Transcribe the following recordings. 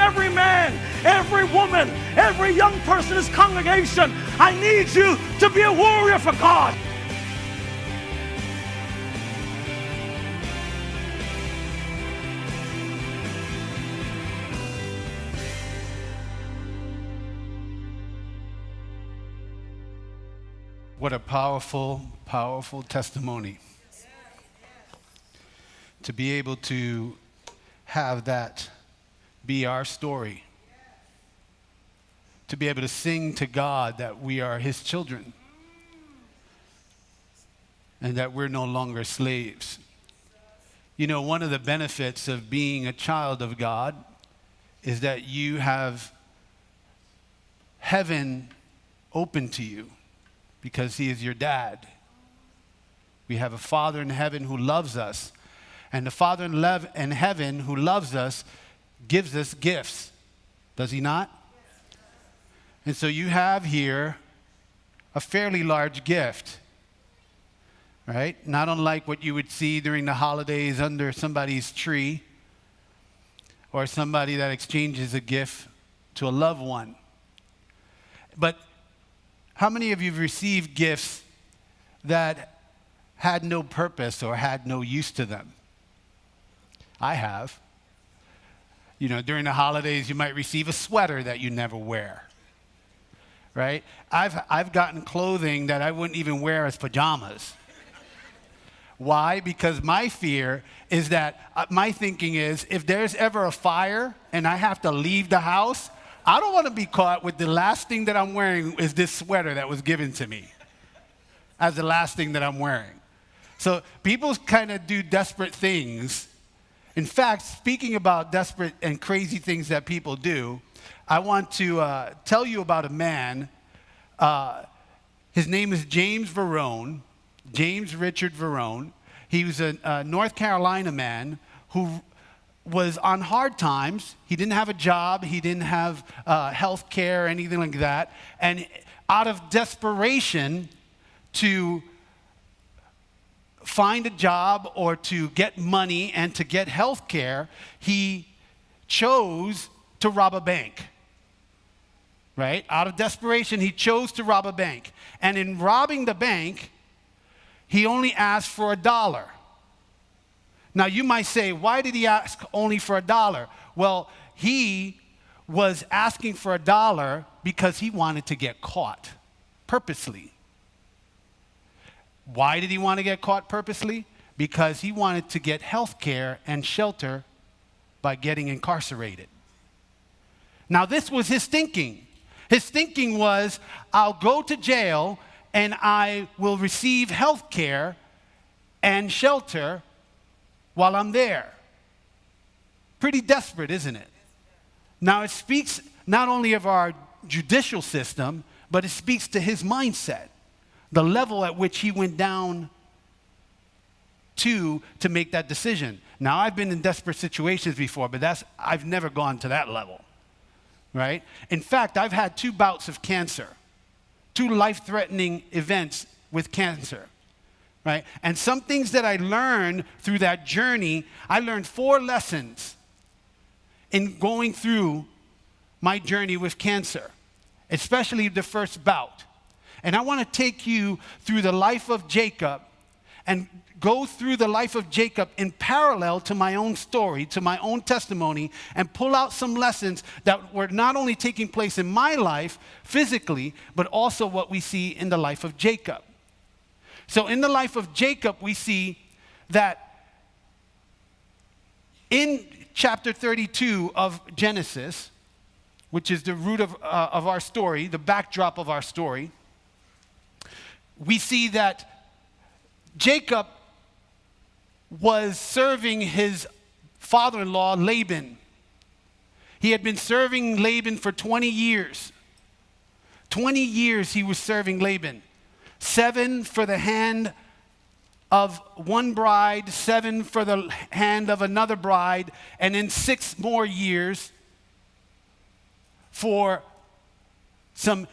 every man, every woman, every young person in this congregation, I need you to be a warrior for God. What a powerful, powerful testimony. To be able to have that be our story. To be able to sing to God that we are His children. And that we're no longer slaves. You know, one of the benefits of being a child of God is that you have heaven open to you. Because He is your dad. We have a Father in heaven who loves us. And the Father in heaven who loves us gives us gifts. Does He not? And so you have here a fairly large gift. Right? Not unlike what you would see during the holidays under somebody's tree. Or somebody that exchanges a gift to a loved one. But how many of you have received gifts that had no purpose or had no use to them? I have. You know, during the holidays, you might receive a sweater that you never wear, right? I've gotten clothing that I wouldn't even wear as pajamas. Why? Because my fear is that, my thinking is, if there's ever a fire and I have to leave the house, I don't want to be caught with the last thing that I'm wearing is this sweater that was given to me as the last thing that I'm wearing. So people kind of do desperate things. In fact, speaking about desperate and crazy things that people do, I want to tell you about a man. His name is James Verone, James Richard Verone. He was a North Carolina man who was on hard times. He didn't have a job. He didn't have health care or anything like that. And out of desperation to find a job or to get money and to get health care, he chose to rob a bank. Right? Out of desperation, he chose to rob a bank. And in robbing the bank, he only asked for $1. Now, you might say, why did he ask only for $1? Well, he was asking for $1 because he wanted to get caught purposely. Why did he want to get caught purposely? Because he wanted to get health care and shelter by getting incarcerated. Now, this was his thinking. His thinking was, I'll go to jail and I will receive health care and shelter while I'm there. Pretty desperate, isn't it? Now, it speaks not only of our judicial system, but it speaks to his mindset, the level at which he went down to make that decision. Now, I've been in desperate situations before, but I've never gone to that level, right? In fact, I've had 2 bouts of cancer, 2 life-threatening events with cancer. Right? And some things that I learned through that journey, I learned 4 lessons in going through my journey with cancer, especially the first bout. And I want to take you through the life of Jacob and go through the life of Jacob in parallel to my own story, to my own testimony, and pull out some lessons that were not only taking place in my life physically, but also what we see in the life of Jacob. So in the life of Jacob, we see that in chapter 32 of Genesis, which is the root of our story, the backdrop of our story, we see that Jacob was serving his father-in-law, Laban. He had been serving Laban for 20 years. 20 years he was serving Laban. 7 for the hand of one bride, 7 for the hand of another bride, and then 6 more years for some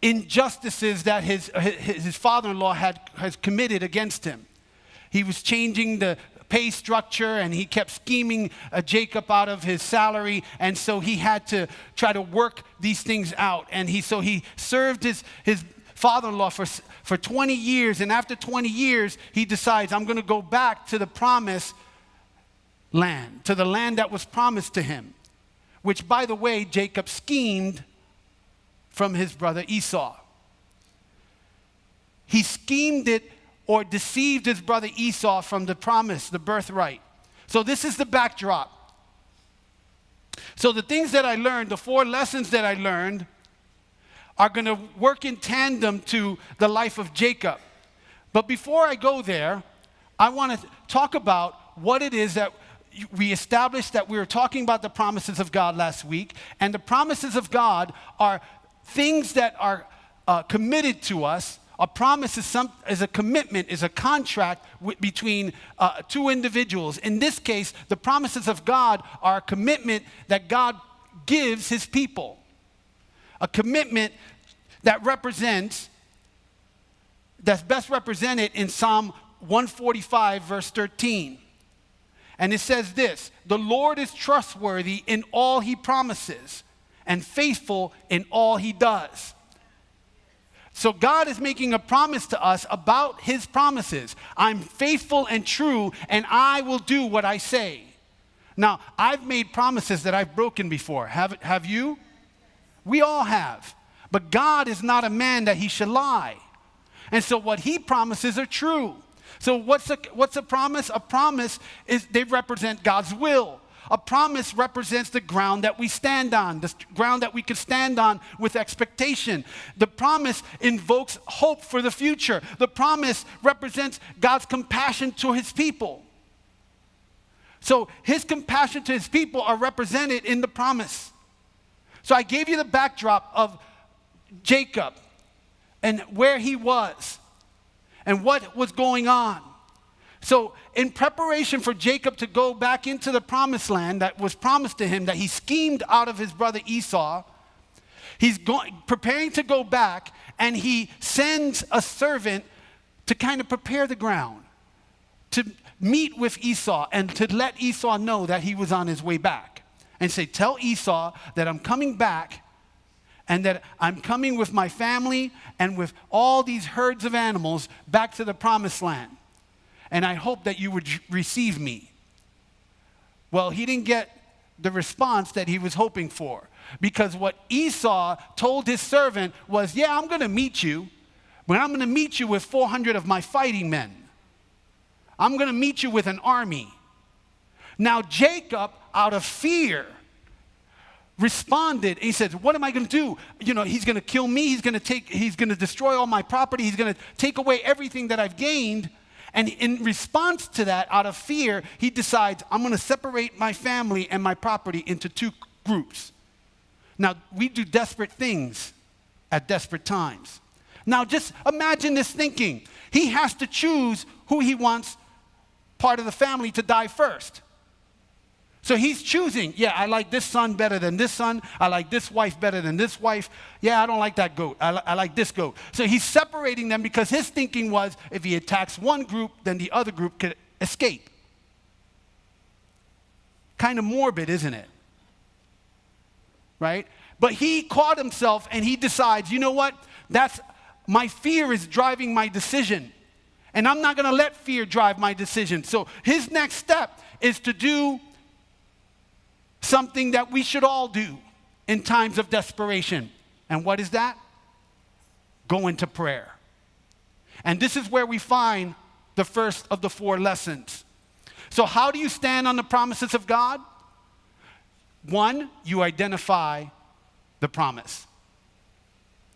injustices that his father-in-law has committed against him. He was changing the pay structure, and he kept scheming Jacob out of his salary, and so he had to try to work these things out. And he served his father-in-law for 20 years, and after 20 years, he decides, I'm going to go back to the promised land, to the land that was promised to him, which, by the way, Jacob schemed from his brother Esau. He schemed it or deceived his brother Esau from the promise, the birthright. So this is the backdrop. So the things that I learned, the 4 lessons that I learned, are going to work in tandem to the life of Jacob. But before I go there, I want to talk about what it is that we established, that we were talking about the promises of God last week. And the promises of God are things that are committed to us. A promise is a commitment, is a contract between 2 individuals. In this case, the promises of God are a commitment that God gives his people. A commitment that that's best represented in Psalm 145, verse 13. And it says this: the Lord is trustworthy in all he promises and faithful in all he does. So God is making a promise to us about his promises. I'm faithful and true, and I will do what I say. Now, I've made promises that I've broken before. Have you? We all have. But God is not a man that he should lie. And so what he promises are true. So what's a promise? A promise is, they represent God's will. A promise represents the ground that we stand on, the ground that we can stand on with expectation. The promise invokes hope for the future. The promise represents God's compassion to his people. So his compassion to his people are represented in the promise. So I gave you the backdrop of Jacob and where he was and what was going on. So in preparation for Jacob to go back into the promised land that was promised to him, that he schemed out of his brother Esau, he's preparing to go back, and he sends a servant to kind of prepare the ground, to meet with Esau and to let Esau know that he was on his way back. And say, tell Esau that I'm coming back, and that I'm coming with my family and with all these herds of animals back to the promised land. And I hope that you would receive me. Well, he didn't get the response that he was hoping for. Because what Esau told his servant was, yeah, I'm going to meet you, but I'm going to meet you with 400 of my fighting men. I'm going to meet you with an army. Now Jacob, out of fear, responded. He said, what am I going to do? You know, he's going to kill me. He's going to destroy all my property. He's going to take away everything that I've gained. And in response to that, out of fear, he decides, I'm going to separate my family and my property into 2 groups. Now, we do desperate things at desperate times. Now, just imagine this thinking. He has to choose who he wants part of the family to die first. So he's choosing, yeah, I like this son better than this son. I like this wife better than this wife. Yeah, I don't like that goat. I like this goat. So he's separating them because his thinking was, if he attacks one group, then the other group could escape. Kind of morbid, isn't it? Right? But he caught himself and he decides, you know what? My fear is driving my decision. And I'm not going to let fear drive my decision. So his next step is to do something that we should all do in times of desperation. And what is that? Go into prayer. And this is where we find the first of the 4 lessons. So how do you stand on the promises of God? 1, you identify the promise.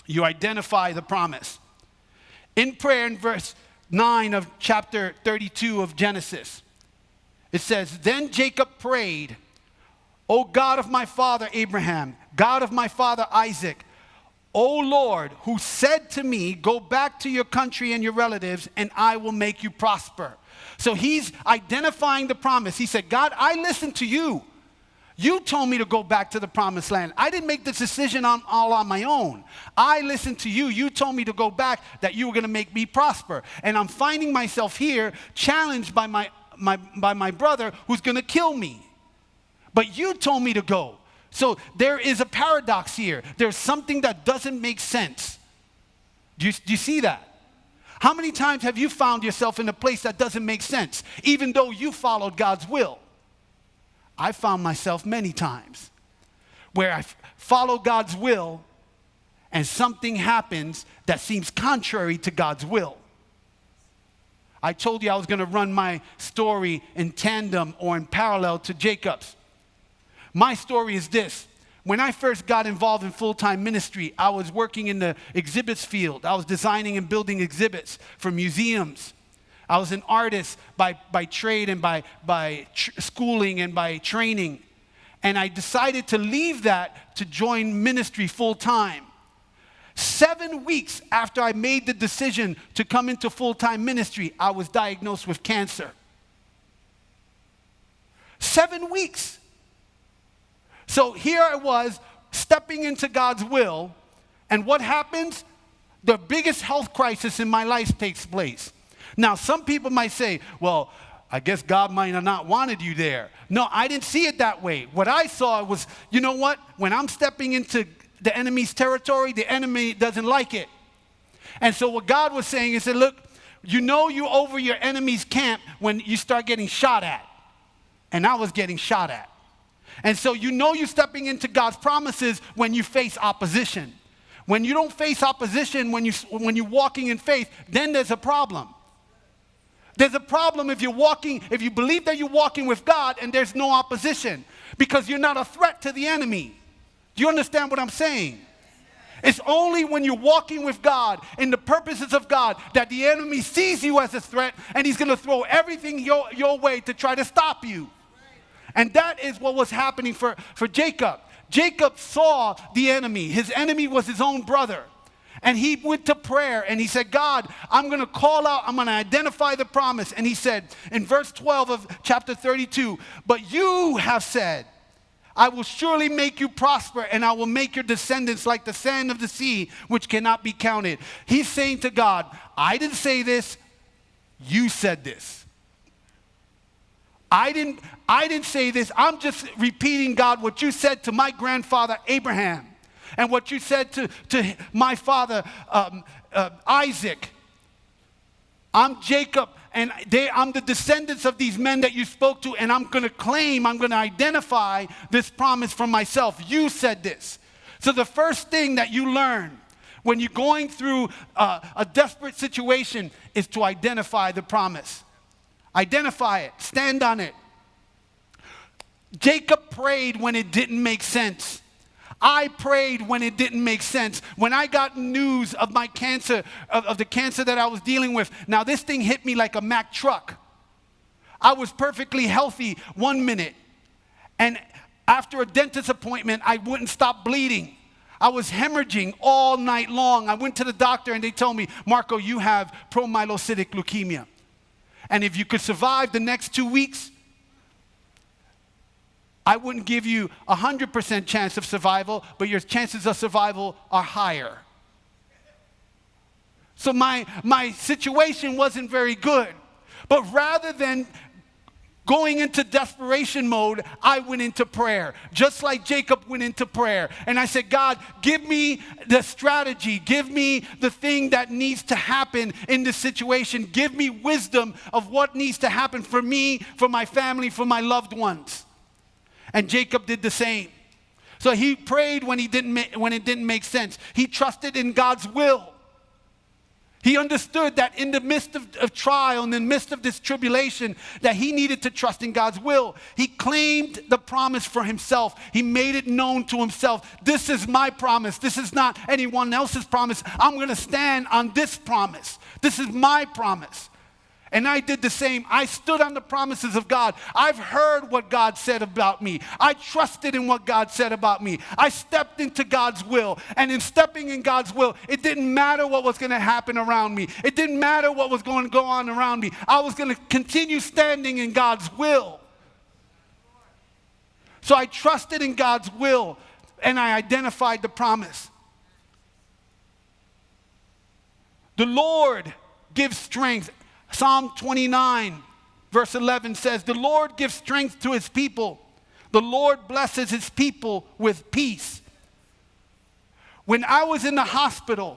You identify the promise. In prayer, in verse 9 of chapter 32 of Genesis, it says, then Jacob prayed, O God of my father Abraham, God of my father Isaac, O Lord, who said to me, go back to your country and your relatives, and I will make you prosper. So he's identifying the promise. He said, God, I listened to you. You told me to go back to the promised land. I didn't make this decision all on my own. I listened to you. You told me to go back, that you were going to make me prosper. And I'm finding myself here challenged by my brother who's going to kill me. But you told me to go. So there is a paradox here. There's something that doesn't make sense. Do you see that? How many times have you found yourself in a place that doesn't make sense, even though you followed God's will? I found myself many times where I follow God's will and something happens that seems contrary to God's will. I told you I was going to run my story in tandem or in parallel to Jacob's. My story is this. When I first got involved in full-time ministry, I was working in the exhibits field. I was designing and building exhibits for museums. I was an artist by trade and by schooling and by training. And I decided to leave that to join ministry full-time. 7 weeks after I made the decision to come into full-time ministry, I was diagnosed with cancer. 7 weeks. So here I was, stepping into God's will, and what happens? The biggest health crisis in my life takes place. Now, some people might say, well, I guess God might have not wanted you there. No, I didn't see it that way. What I saw was, you know what? When I'm stepping into the enemy's territory, the enemy doesn't like it. And so what God was saying is, look, you know you're over your enemy's camp when you start getting shot at. And I was getting shot at. And so you know you're stepping into God's promises when you face opposition. When you don't face opposition, when you're walking in faith, then there's a problem. There's a problem if you believe that you're walking with God and there's no opposition, because you're not a threat to the enemy. Do you understand what I'm saying? It's only when you're walking with God in the purposes of God that the enemy sees you as a threat, and he's going to throw everything your way to try to stop you. And that is what was happening for Jacob. Jacob saw the enemy. His enemy was his own brother. And he went to prayer and he said, God, I'm going to call out, I'm going to identify the promise. And he said in verse 12 of chapter 32, but you have said, I will surely make you prosper, and I will make your descendants like the sand of the sea, which cannot be counted. He's saying to God, I didn't say this, you said this. I didn't say this. I'm just repeating, God, what you said to my grandfather Abraham and what you said to my father Isaac. I'm Jacob, and I'm the descendants of these men that you spoke to, and I'm going to identify this promise for myself. You said this. So the first thing that you learn when you're going through a desperate situation is to identify the promise. Identify it. Stand on it. Jacob prayed when it didn't make sense. I prayed when it didn't make sense. When I got news of my cancer, of the cancer that I was dealing with, now this thing hit me like a Mack truck. I was perfectly healthy 1 minute. And after a dentist appointment, I wouldn't stop bleeding. I was hemorrhaging all night long. I went to the doctor and they told me, Marco, you have promyelocytic leukemia. And if you could survive the next 2 weeks, I wouldn't give you 100% chance of survival, but your chances of survival are higher. So my situation wasn't very good. But rather than going into desperation mode, I went into prayer, just like Jacob went into prayer. And I said, God, give me the strategy. Give me the thing that needs to happen in this situation. Give me wisdom of what needs to happen for me, for my family, for my loved ones. And Jacob did the same. So he prayed when it didn't make sense. He trusted in God's will. He understood that in the midst of trial, in the midst of this tribulation, that he needed to trust in God's will. He claimed the promise for himself. He made it known to himself. This is my promise. This is not anyone else's promise. I'm going to stand on this promise. This is my promise. And I did the same. I stood on the promises of God. I've heard what God said about me. I trusted in what God said about me. I stepped into God's will. And in stepping in God's will, it didn't matter what was going to happen around me. It didn't matter what was going to go on around me. I was going to continue standing in God's will. So I trusted in God's will, and I identified the promise. The Lord gives strength. Psalm 29, verse 11 says, the Lord gives strength to his people. The Lord blesses his people with peace. When I was in the hospital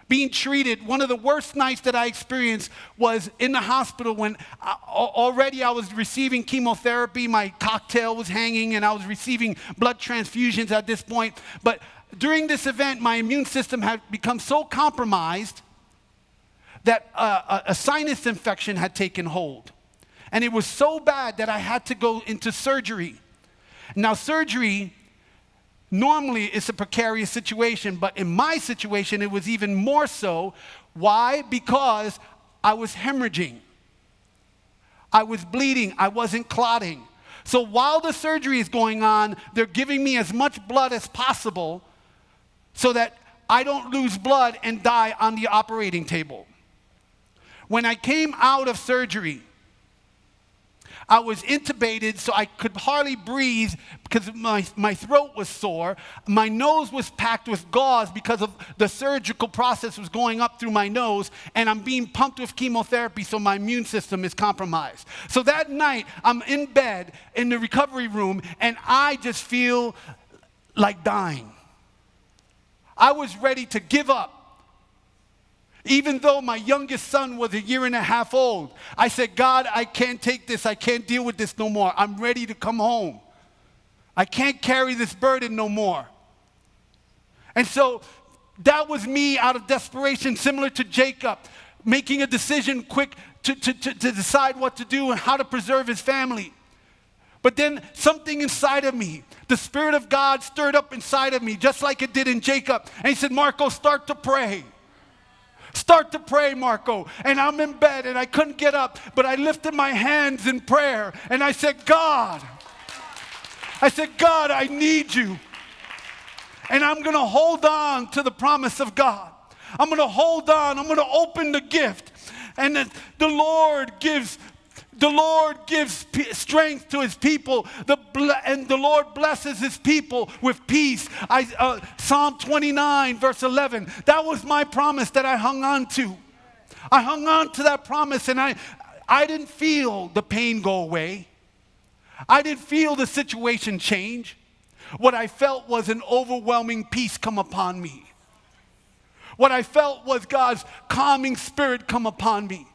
being treated, one of the worst nights that I experienced was in the hospital when already I was receiving chemotherapy. My cocktail was hanging and I was receiving blood transfusions at this point. But during this event, my immune system had become so compromised that a sinus infection had taken hold. And it was so bad that I had to go into surgery. Now, surgery normally is a precarious situation, but in my situation, it was even more so. Why? Because I was hemorrhaging. I was bleeding. I wasn't clotting. So while the surgery is going on, they're giving me as much blood as possible so that I don't lose blood and die on the operating table. When I came out of surgery, I was intubated, so I could hardly breathe because my throat was sore. My nose was packed with gauze because of the surgical process was going up through my nose, and I'm being pumped with chemotherapy, so my immune system is compromised. So that night, I'm in bed in the recovery room, and I just feel like dying. I was ready to give up. Even though my youngest son was 1.5 years old, I said, God, I can't take this. I can't deal with this no more. I'm ready to come home. I can't carry this burden no more. And so that was me out of desperation, similar to Jacob, making a decision quick to decide what to do and how to preserve his family. But then something inside of me, the Spirit of God stirred up inside of me, just like it did in Jacob. And he said, Marco, start to pray. Start to pray, Marco. And I'm in bed and I couldn't get up, but I lifted my hands in prayer and I said, God, I need you. And I'm going to hold on to the promise of God. I'm going to hold on. I'm going to open the gift. And the Lord gives strength to his people, and the Lord blesses his people with peace. Psalm 29, verse 11. That was my promise that I hung on to. I hung on to that promise, and I didn't feel the pain go away. I didn't feel the situation change. What I felt was an overwhelming peace come upon me. What I felt was God's calming spirit come upon me.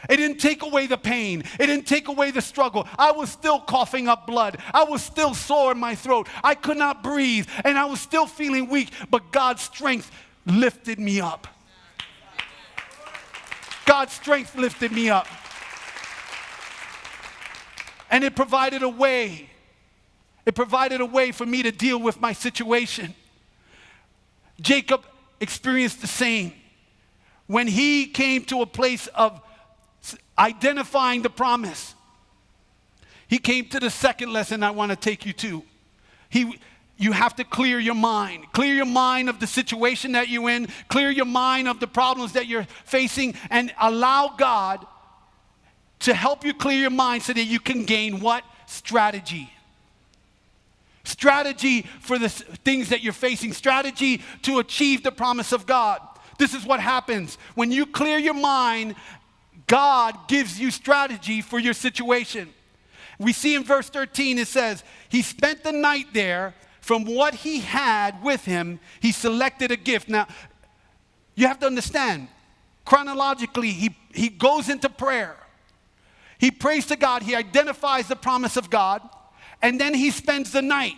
It didn't take away the pain. It didn't take away the struggle. I was still coughing up blood. I was still sore in my throat. I could not breathe, and I was still feeling weak, but God's strength lifted me up. God's strength lifted me up. And it provided a way. It provided a way for me to deal with my situation. Jacob experienced the same. When he came to a place of identifying the promise, he came to the second lesson I want to take you to. You have to clear your mind. Clear your mind of the situation that you're in. Clear your mind of the problems that you're facing, and allow God to help you clear your mind so that you can gain what? Strategy. Strategy for the things that you're facing. Strategy to achieve the promise of God. This is what happens. When you clear your mind, God gives you strategy for your situation. We see in verse 13, it says, he spent the night there. From what he had with him, he selected a gift. Now, you have to understand, chronologically, he goes into prayer. He prays to God. He identifies the promise of God. And then he spends the night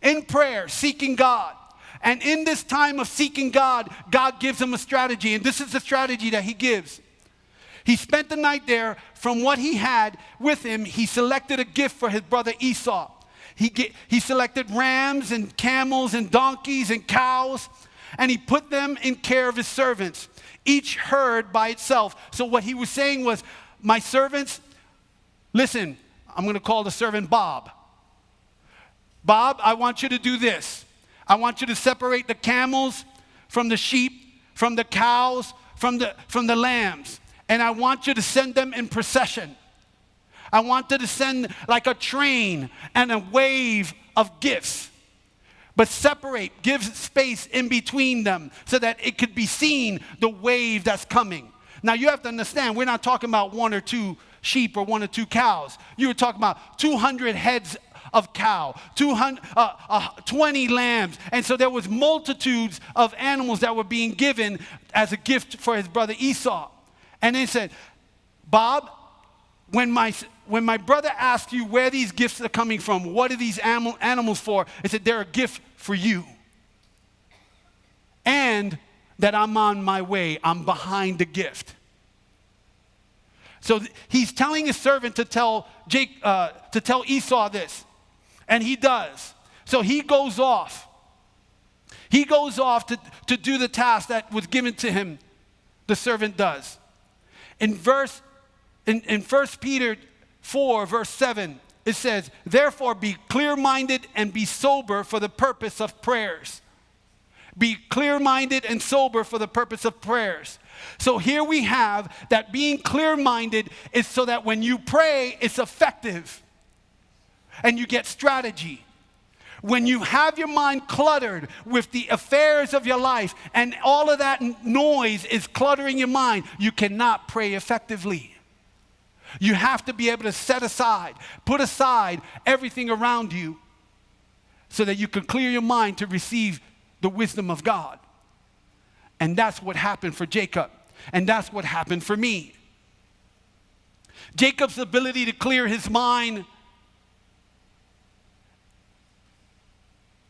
in prayer, seeking God. And in this time of seeking God, God gives him a strategy. And this is the strategy that he gives. He spent the night there. From what he had with him, he selected a gift for his brother Esau. He selected rams and camels and donkeys and cows, and he put them in care of his servants, each herd by itself. So what he was saying was, my servants, listen, I'm going to call the servant Bob. Bob, I want you to do this. I want you to separate the camels from the sheep, from the cows, from the lambs. And I want you to send them in procession. I want you to send like a train and a wave of gifts. But separate, give space in between them so that it could be seen, the wave that's coming. Now you have to understand, we're not talking about 1 or 2 sheep or 1 or 2 cows. You were talking about 200 heads of cow, 20 lambs. And so there was multitudes of animals that were being given as a gift for his brother Esau. And they said, Bob, when my brother asks you where these gifts are coming from, what are these animals for? He said, they're a gift for you. And that I'm on my way. I'm behind the gift. So he's telling his servant to tell Esau this. And he does. So he goes off. He goes off to do the task that was given to him. The servant does. In 1 Peter 4, verse 7, it says, therefore be clear-minded and be sober for the purpose of prayers. Be clear-minded and sober for the purpose of prayers. So here we have that being clear-minded is so that when you pray, it's effective. And you get strategy. When you have your mind cluttered with the affairs of your life and all of that noise is cluttering your mind, you cannot pray effectively. You have to be able to set aside, put aside everything around you so that you can clear your mind to receive the wisdom of God. And that's what happened for Jacob. And that's what happened for me. Jacob's ability to clear his mind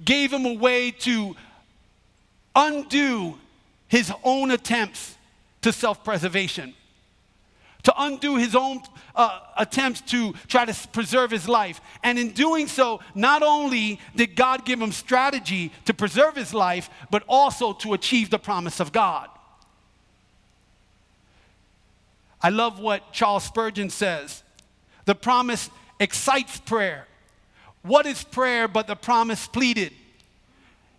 gave him a way to undo his own attempts to self-preservation, to undo his own attempts to try to preserve his life. And in doing so, not only did God give him strategy to preserve his life, but also to achieve the promise of God. I love what Charles Spurgeon says. The promise excites prayer. What is prayer but the promise pleaded?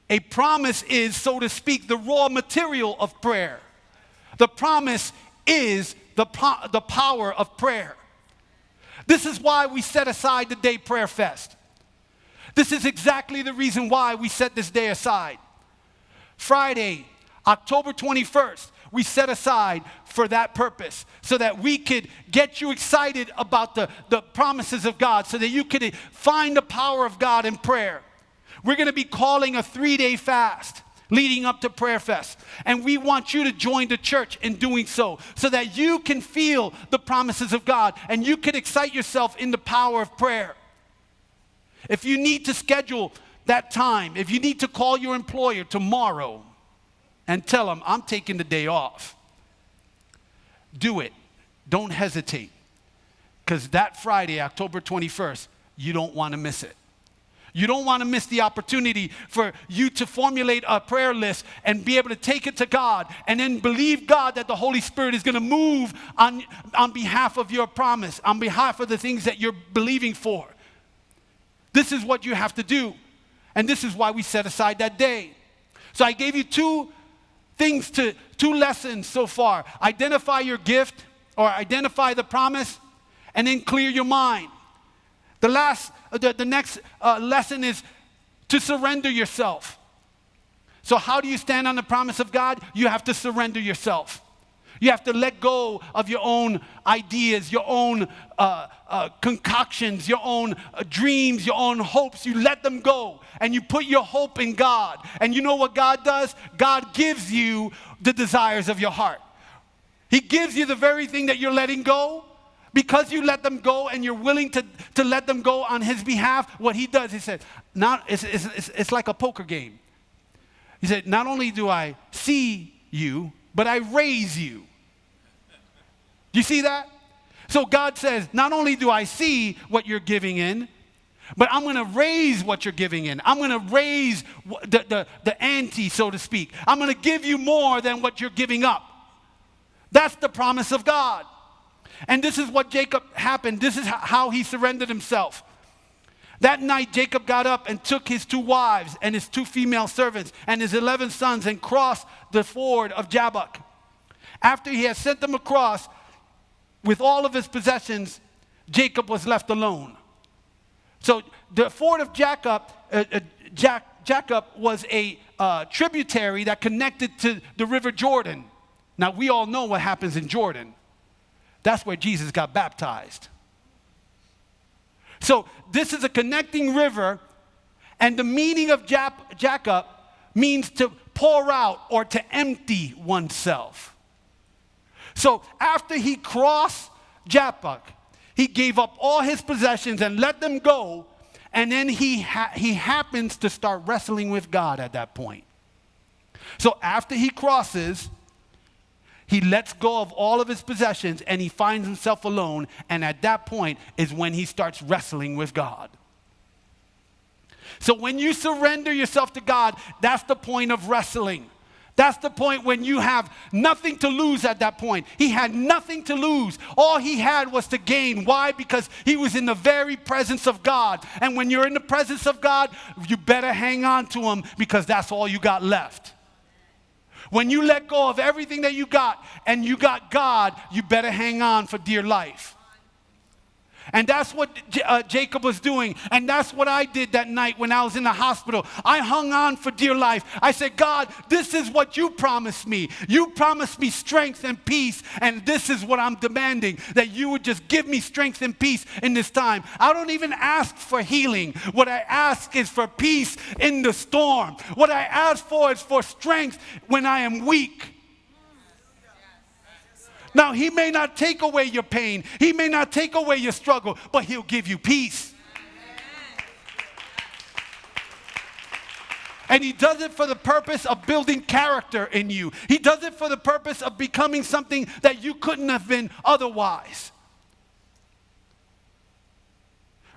A promise is, so to speak, the raw material of prayer. The promise is the power of prayer. This is why we set aside the day Prayer Fest. This is exactly the reason why we set this day aside. Friday, October 21st, we set aside for that purpose so that we could get you excited about the promises of God, so that you could find the power of God in prayer. We're going to be calling a 3-day fast leading up to Prayer Fest. And we want you to join the church in doing so that you can feel the promises of God and you can excite yourself in the power of prayer. If you need to schedule that time, if you need to call your employer tomorrow and tell them, I'm taking the day off, do it. Don't hesitate. Because that Friday, October 21st, you don't want to miss it. You don't want to miss the opportunity for you to formulate a prayer list and be able to take it to God and then believe God that the Holy Spirit is going to move on behalf of your promise, on behalf of the things that you're believing for. This is what you have to do. And this is why we set aside that day. So I gave you two lessons so far. Identify your gift or identify the promise and then clear your mind. The next lesson is to surrender yourself. So how do you stand on the promise of God? You have to surrender yourself. You have to let go of your own ideas, your own concoctions, your own dreams, your own hopes. You let them go and you put your hope in God. And you know what God does? God gives you the desires of your heart. He gives you the very thing that you're letting go. Because you let them go and you're willing to let them go on his behalf, what he does, he said, it's like a poker game. He said, not only do I see you, but I raise you. Do you see that? So God says, not only do I see what you're giving in, but I'm going to raise what you're giving in. I'm going to raise the ante, so to speak. I'm going to give you more than what you're giving up. That's the promise of God. And this is what Jacob happened. This is how he surrendered himself. That night, Jacob got up and took his 2 wives and his 2 female servants and his 11 sons and crossed the ford of Jabbok. After he had sent them across with all of his possessions, Jacob was left alone. So the ford of Jacob was a tributary that connected to the river Jordan. Now, we all know what happens in Jordan. That's where Jesus got baptized. So this is a connecting river, and the meaning of Jacob means to pour out or to empty oneself. So after he crossed Jabbok, he gave up all his possessions and let them go, and then he happens to start wrestling with God at that point. So after he crosses, he lets go of all of his possessions and he finds himself alone, and at that point is when he starts wrestling with God. So when you surrender yourself to God, that's the point of wrestling. That's the point when you have nothing to lose at that point. He had nothing to lose. All he had was to gain. Why? Because he was in the very presence of God. And when you're in the presence of God, you better hang on to him, because that's all you got left. When you let go of everything that you got and you got God, you better hang on for dear life. And that's what Jacob was doing. And that's what I did that night when I was in the hospital. I hung on for dear life. I said, God, this is what you promised me. You promised me strength and peace. And this is what I'm demanding, that you would just give me strength and peace in this time. I don't even ask for healing. What I ask is for peace in the storm. What I ask for is for strength when I am weak. Now, he may not take away your pain. He may not take away your struggle, but he'll give you peace. And he does it for the purpose of building character in you. He does it for the purpose of becoming something that you couldn't have been otherwise.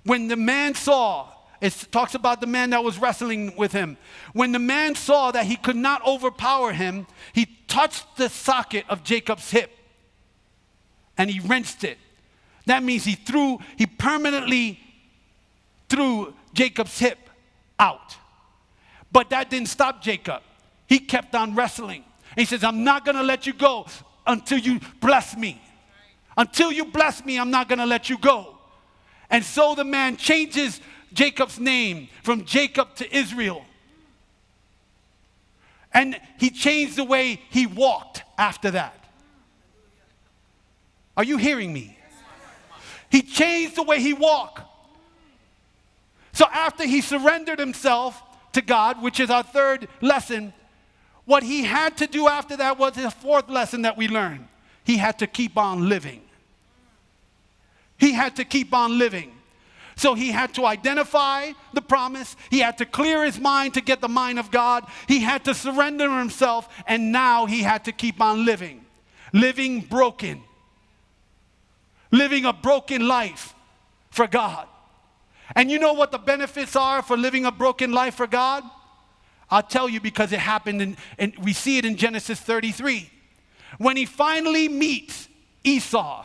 When the man saw, it talks about the man that was wrestling with him. When the man saw that he could not overpower him, he touched the socket of Jacob's hip. And he wrenched it. That means he permanently threw Jacob's hip out. But that didn't stop Jacob. He kept on wrestling. And he says, I'm not going to let you go until you bless me. Until you bless me, I'm not going to let you go. And so the man changes Jacob's name from Jacob to Israel. And he changed the way he walked after that. Are you hearing me? He changed the way he walked. So after he surrendered himself to God, which is our third lesson, what he had to do after that was the fourth lesson that we learned. He had to keep on living. He had to keep on living. So he had to identify the promise. He had to clear his mind to get the mind of God. He had to surrender himself, and now he had to keep on living. Living broken. Living a broken life for God. And you know what the benefits are for living a broken life for God? I'll tell you, because it happened, and we see it in Genesis 33. When he finally meets Esau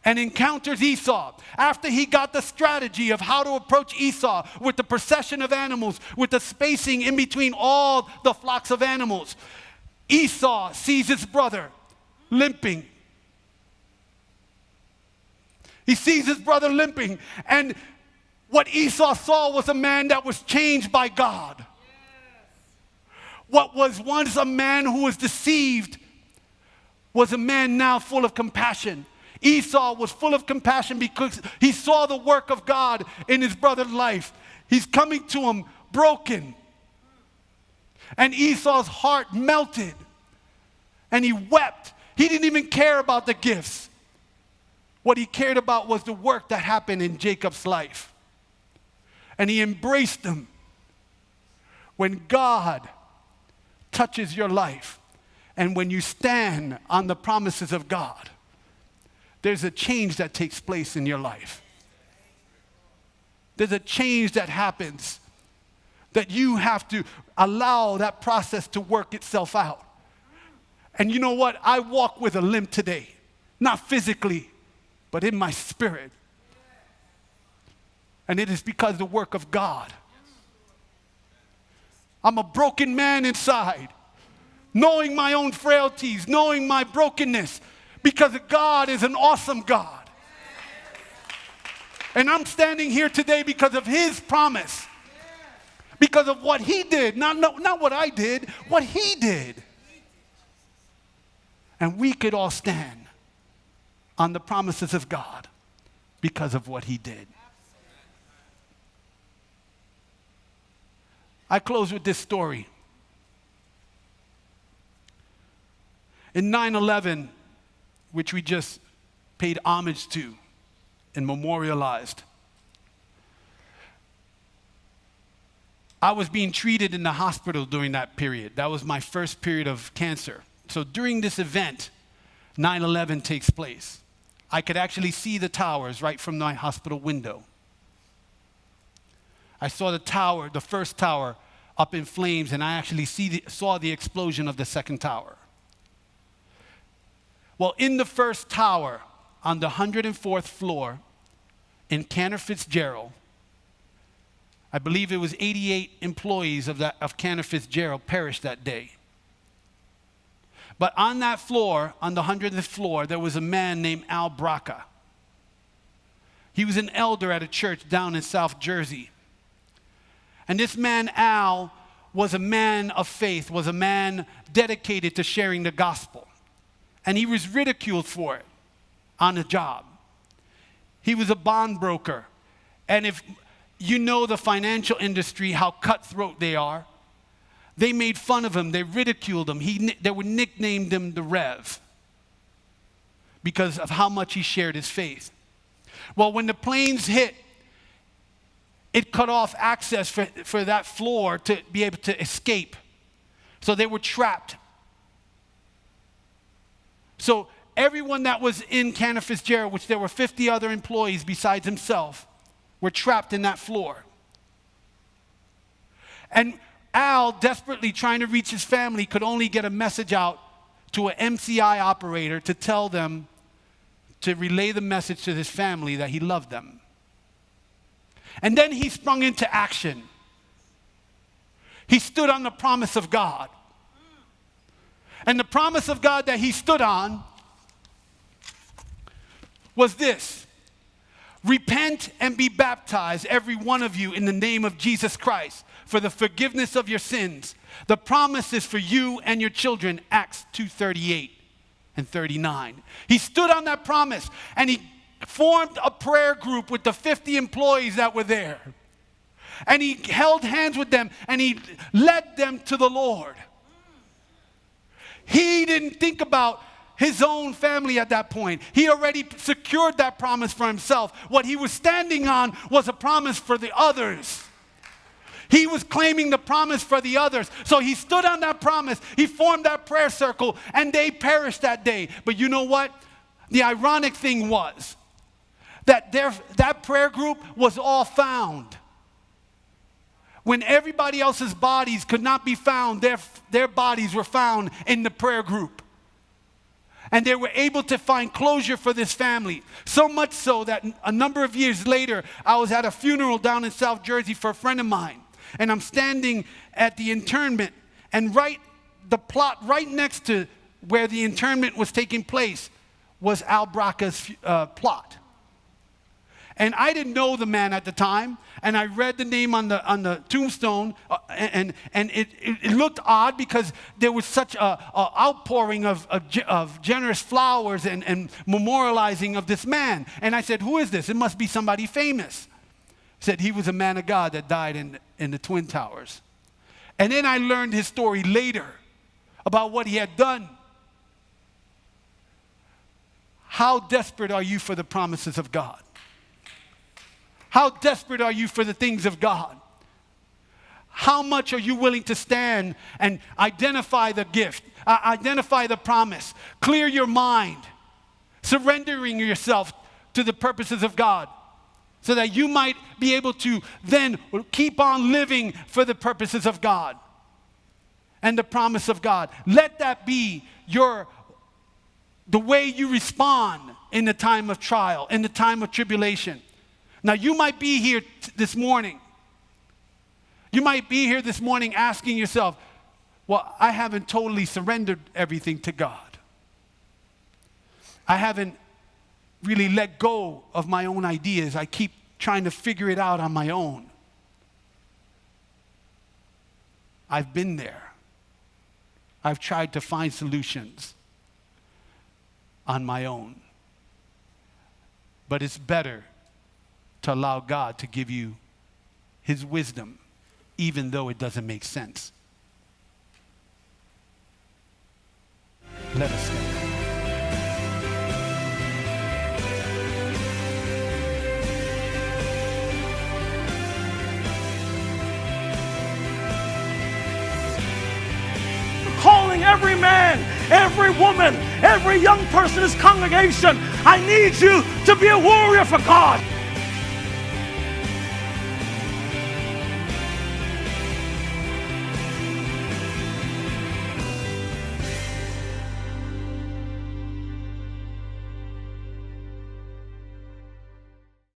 and encounters Esau, after he got the strategy of how to approach Esau with the procession of animals, with the spacing in between all the flocks of animals, Esau sees his brother limping. He sees his brother limping, and what Esau saw was a man that was changed by God. Yes. What was once a man who was deceived was a man now full of compassion. Esau was full of compassion because he saw the work of God in his brother's life. He's coming to him broken. And Esau's heart melted, and he wept. He didn't even care about the gifts. What he cared about was the work that happened in Jacob's life. And he embraced them. When God touches your life, and when you stand on the promises of God, there's a change that takes place in your life. There's a change that happens that you have to allow that process to work itself out. And you know what? I walk with a limp today. Not physically, but in my spirit. And it is because of the work of God. I'm a broken man inside, knowing my own frailties, knowing my brokenness, because God is an awesome God. And I'm standing here today because of his promise, because of what he did, not what I did, what he did. And we could all stand on the promises of God because of what he did. I close with this story. In 9/11, which we just paid homage to and memorialized, I was being treated in the hospital during that period. That was my first period of cancer. So during this event, 9/11 takes place. I could actually see the towers right from my hospital window. I saw the tower, the first tower, up in flames, and I actually saw the explosion of the second tower. Well, in the first tower, on the 104th floor, in Cantor Fitzgerald, I believe it was 88 employees of Cantor Fitzgerald perished that day. But on that floor, on the 100th floor, there was a man named Al Bracha. He was an elder at a church down in South Jersey. And this man, Al, was a man of faith, was a man dedicated to sharing the gospel. And he was ridiculed for it on the job. He was a bond broker. And if you know the financial industry, how cutthroat they are, they made fun of him. They ridiculed him. They would nickname him the Rev because of how much he shared his faith. Well, when the planes hit, it cut off access for that floor to be able to escape. So they were trapped. So everyone that was in Cantor Fitzgerald, which there were 50 other employees besides himself, were trapped in that floor. And Al, desperately trying to reach his family, could only get a message out to an MCI operator to tell them to relay the message to his family that he loved them. And then he sprung into action. He stood on the promise of God. And the promise of God that he stood on was this: repent and be baptized, every one of you, in the name of Jesus Christ, for the forgiveness of your sins. The promise is for you and your children, Acts 2:38 and 39. He stood on that promise, and he formed a prayer group with the 50 employees that were there. And he held hands with them, and he led them to the Lord. He didn't think about his own family at that point. He already secured that promise for himself. What he was standing on was a promise for the others. He was claiming the promise for the others. So he stood on that promise. He formed that prayer circle, and they perished that day. But you know what? The ironic thing was that that prayer group was all found. When everybody else's bodies could not be found, their bodies were found in the prayer group. And they were able to find closure for this family. So much so that a number of years later, I was at a funeral down in South Jersey for a friend of mine. And I'm standing at the internment, and the plot right next to where the internment was taking place was Al Bracha's plot. And I didn't know the man at the time, and I read the name on the tombstone, and it looked odd because there was such a outpouring of generous flowers and memorializing of this man. And I said, who is this? It must be somebody famous. He said he was a man of God that died in the Twin Towers. And then I learned his story later about what he had done. How desperate are you for the promises of God? How desperate are you for the things of God? How much are you willing to stand and identify the gift, identify the promise, clear your mind, surrendering yourself to the purposes of God, so that you might be able to then keep on living for the purposes of God and the promise of God. Let that be the way you respond in the time of trial, in the time of tribulation. Now, you might be here this morning. You might be here this morning asking yourself, well, I haven't totally surrendered everything to God. I haven't really let go of my own ideas. I keep trying to figure it out on my own. I've been there. I've tried to find solutions on my own. But it's better to allow God to give you his wisdom, even though it doesn't make sense. Let us stand. Calling every man, every woman, every young person in this congregation. I need you to be a warrior for God.